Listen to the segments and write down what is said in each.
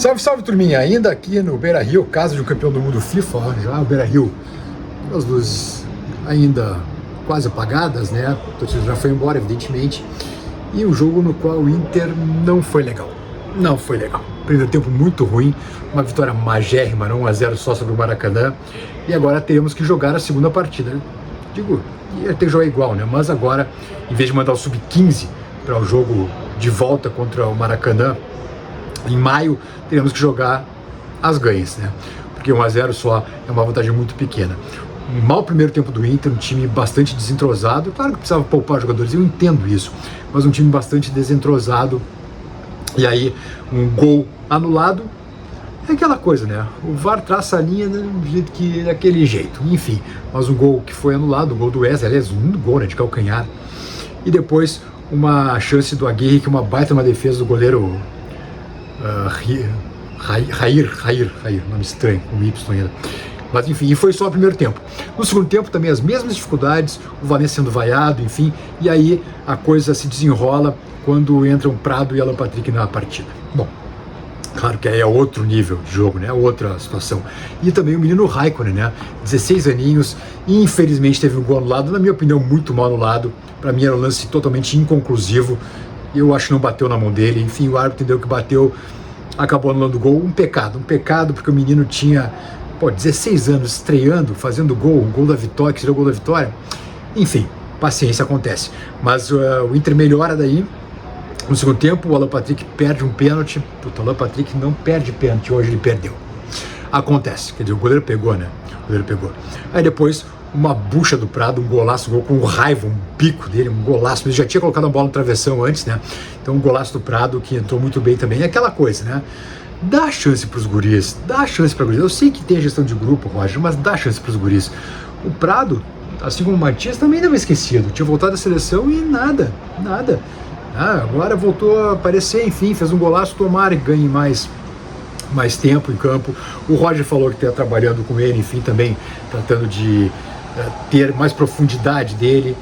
Salve, salve, turminha! Ainda aqui no Beira-Rio, casa de um campeão do mundo FIFA, ó, já o Beira-Rio, as luzes ainda quase apagadas, né? A torcida já foi embora, evidentemente, e um jogo no qual o Inter não foi legal. Não foi legal. Primeiro tempo muito ruim, uma vitória magérrima, 1-0 só sobre o Maracanã, e agora teremos que jogar a segunda partida. Digo, ia ter que jogar igual, né? Mas agora, em vez de mandar o Sub-15 para o jogo de volta contra o Maracanã, em maio, teremos que jogar as ganhas, né? Porque 1-0 só é uma vantagem muito pequena. Um mau primeiro tempo do Inter, um time bastante desentrosado. Claro que precisava poupar jogadores, eu entendo isso, mas um time bastante desentrosado. E aí, um gol anulado. É aquela coisa, né? O VAR traça a linha do jeito que, daquele jeito. Enfim, mas um gol que foi anulado, o gol do Wesley, aliás, um gol, né, de calcanhar. E depois, uma chance do Aguirre, que uma baita uma defesa do goleiro Rair, nome estranho, com Y ainda. Mas enfim, e foi só o primeiro tempo. No segundo tempo também as mesmas dificuldades, o Valencia sendo vaiado, enfim, e aí a coisa se desenrola quando entram Prado e Alan Patrick na partida. Bom, claro que aí é outro nível de jogo, né? Outra situação. E também o menino Raikkonen, né? 16 aninhos, e infelizmente teve um gol anulado, na minha opinião, muito mal anulado. Para mim era um lance totalmente inconclusivo. Eu acho que não bateu na mão dele. Enfim, o árbitro entendeu que bateu, acabou anulando o gol. Um pecado, porque o menino tinha 16 anos estreando, fazendo gol, um gol da vitória, que seria o gol da vitória. Enfim, paciência, acontece. Mas o Inter melhora daí. No segundo tempo, o Alan Patrick perde um pênalti. Puta, o Alan Patrick não perde pênalti, hoje ele perdeu. Acontece, quer dizer, o goleiro pegou, né? O goleiro pegou. Aí depois, uma bucha do Prado, um golaço, um gol com raiva, um bico dele, um golaço. Ele já tinha colocado a bola no travessão antes, né? Então, um golaço do Prado que entrou muito bem também. É aquela coisa, né? Dá chance pros guris, dá chance pra guris. Eu sei que tem a gestão de grupo, Roger, mas dá chance pros guris. O Prado, assim como o Matias, também não é esquecido. Tinha voltado da seleção e nada. Agora voltou a aparecer, enfim, fez um golaço, tomara que ganhe mais tempo em campo. O Roger falou que está trabalhando com ele, enfim, também tratando de ter mais profundidade dele.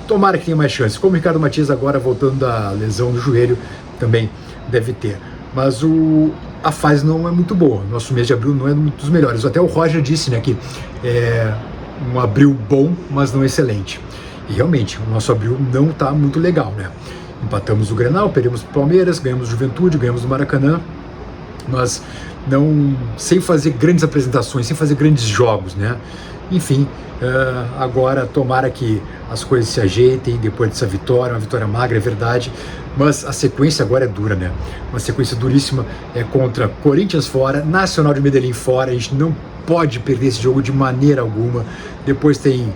Tomara que tenha mais chance. Como o Ricardo Matias agora voltando da lesão no joelho, também deve ter. Mas a fase não é muito boa. Nosso mês de abril não é dos melhores. Até o Roger disse, né, que é um abril bom, mas não excelente. E realmente, o nosso abril não está muito legal, né? Empatamos o Grenal, perdemos o Palmeiras, ganhamos o Juventude, ganhamos o Maracanã, mas não sem fazer grandes apresentações, sem fazer grandes jogos, né? Enfim, agora tomara que as coisas se ajeitem depois dessa vitória, uma vitória magra, é verdade, mas a sequência agora é dura, né? Uma sequência duríssima, é contra Corinthians fora, Nacional de Medellín fora, a gente não pode perder esse jogo de maneira alguma. Depois tem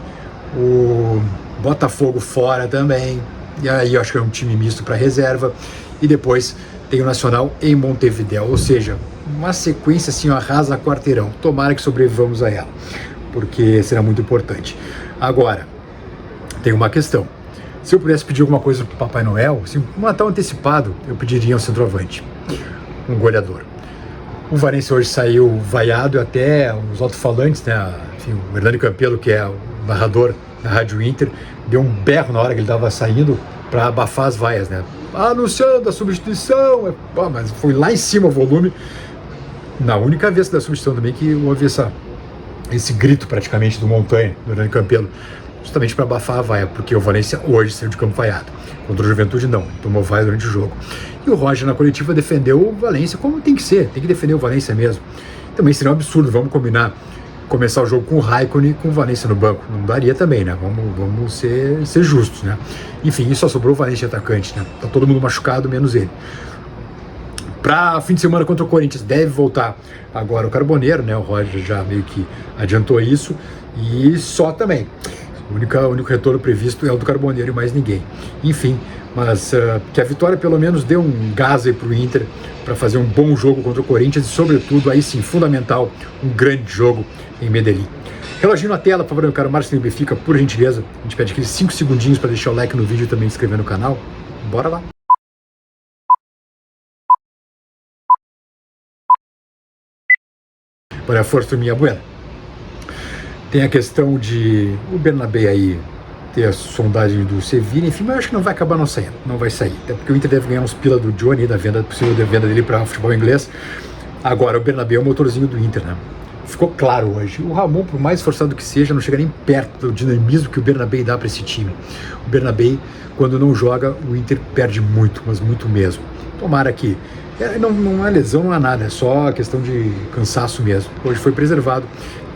o Botafogo fora também, e aí eu acho que é um time misto para reserva, e depois tem o Nacional em Montevidéu, ou seja, uma sequência assim, arrasa quarteirão. Tomara que sobrevivamos a ela, porque será muito importante. Agora, tem uma questão. Se eu pudesse pedir alguma coisa para o Papai Noel, assim, um Natal antecipado, eu pediria um centroavante, um goleador. O Valencia hoje saiu vaiado, até os alto-falantes, né? Enfim, o Hernani Campelo, que é o narrador da Rádio Inter, deu um berro na hora que ele estava saindo para abafar as vaias, né? Anunciando a substituição, mas foi lá em cima o volume. Na única vez da substituição também que houve esse grito praticamente do Montanha, do Hernani Campelo, justamente para abafar a vaia, porque o Valencia hoje saiu de campo vaiado. Contra o Juventude não, tomou vaia durante o jogo. E o Roger na coletiva defendeu o Valencia como tem que ser, tem que defender o Valencia mesmo. Também seria um absurdo, vamos combinar, começar o jogo com o Raikkonen e com o Valencia no banco. Não daria também, né? Vamos ser justos, né? Enfim, e só sobrou o Valencia atacante, né? Tá todo mundo machucado, menos ele. Para fim de semana contra o Corinthians, deve voltar agora o Carboneiro, né? O Roger já meio que adiantou isso. E só também. O único retorno previsto é o do Carboneiro e mais ninguém. Enfim, mas que a vitória pelo menos deu um gás aí pro Inter para fazer um bom jogo contra o Corinthians e, sobretudo, aí sim, fundamental, um grande jogo em Medellín. Reloginho na tela, por favor, meu caro Márcio Benfica, por gentileza. A gente pede aqueles 5 segundinhos para deixar o like no vídeo e também se inscrever no canal. Bora lá! Para a força minha buena. Tem a questão de o Bernabé aí ter a sondagem do Sevilla, enfim, mas eu acho que não vai acabar não saindo, não vai sair, até porque o Inter deve ganhar uns pila do Johnny, da venda, possível da venda dele para futebol inglês. Agora, o Bernabéu é o motorzinho do Inter, né? Ficou claro hoje. O Ramon, por mais forçado que seja, não chega nem perto do dinamismo que o Bernabéu dá para esse time. O Bernabéu, quando não joga, o Inter perde muito, mas muito mesmo. Tomara que... Não é lesão, não é nada, é só questão de cansaço mesmo. Hoje foi preservado,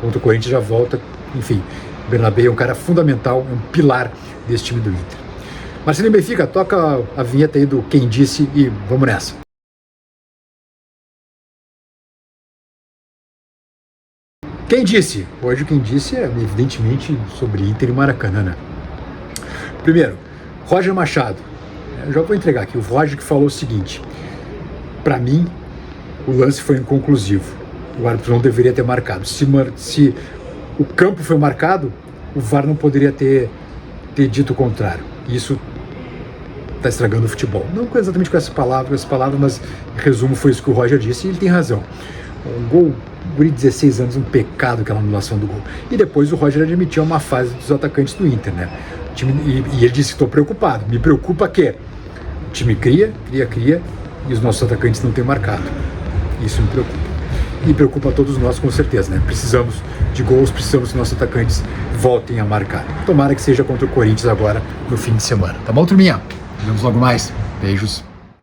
contra o Corinthians já volta. Enfim, o Bernabéu é um cara fundamental, é um pilar desse time do Inter. Marcelinho Benfica, toca a vinheta aí do Quem Disse e vamos nessa. Quem disse? Hoje quem disse é evidentemente sobre Inter e Maracanã, né? Primeiro, Roger Machado. Eu já vou entregar aqui. O Roger que falou o seguinte: para mim, o lance foi inconclusivo. O árbitro não deveria ter marcado. Se o campo foi marcado, o VAR não poderia ter dito o contrário. Isso está estragando o futebol. Não exatamente com essa palavra, mas em resumo foi isso que o Roger disse e ele tem razão. Um gol, guri de 16 anos, um pecado aquela anulação do gol. E depois o Roger admitiu uma fase dos atacantes do Inter, né? E ele disse que estou preocupado. Me preocupa que o time cria e os nossos atacantes não têm marcado. Isso me preocupa. E preocupa a todos nós com certeza, né? Precisamos de gols, precisamos que nossos atacantes voltem a marcar. Tomara que seja contra o Corinthians agora no fim de semana. Tá bom, turminha? Nos vemos logo mais. Beijos.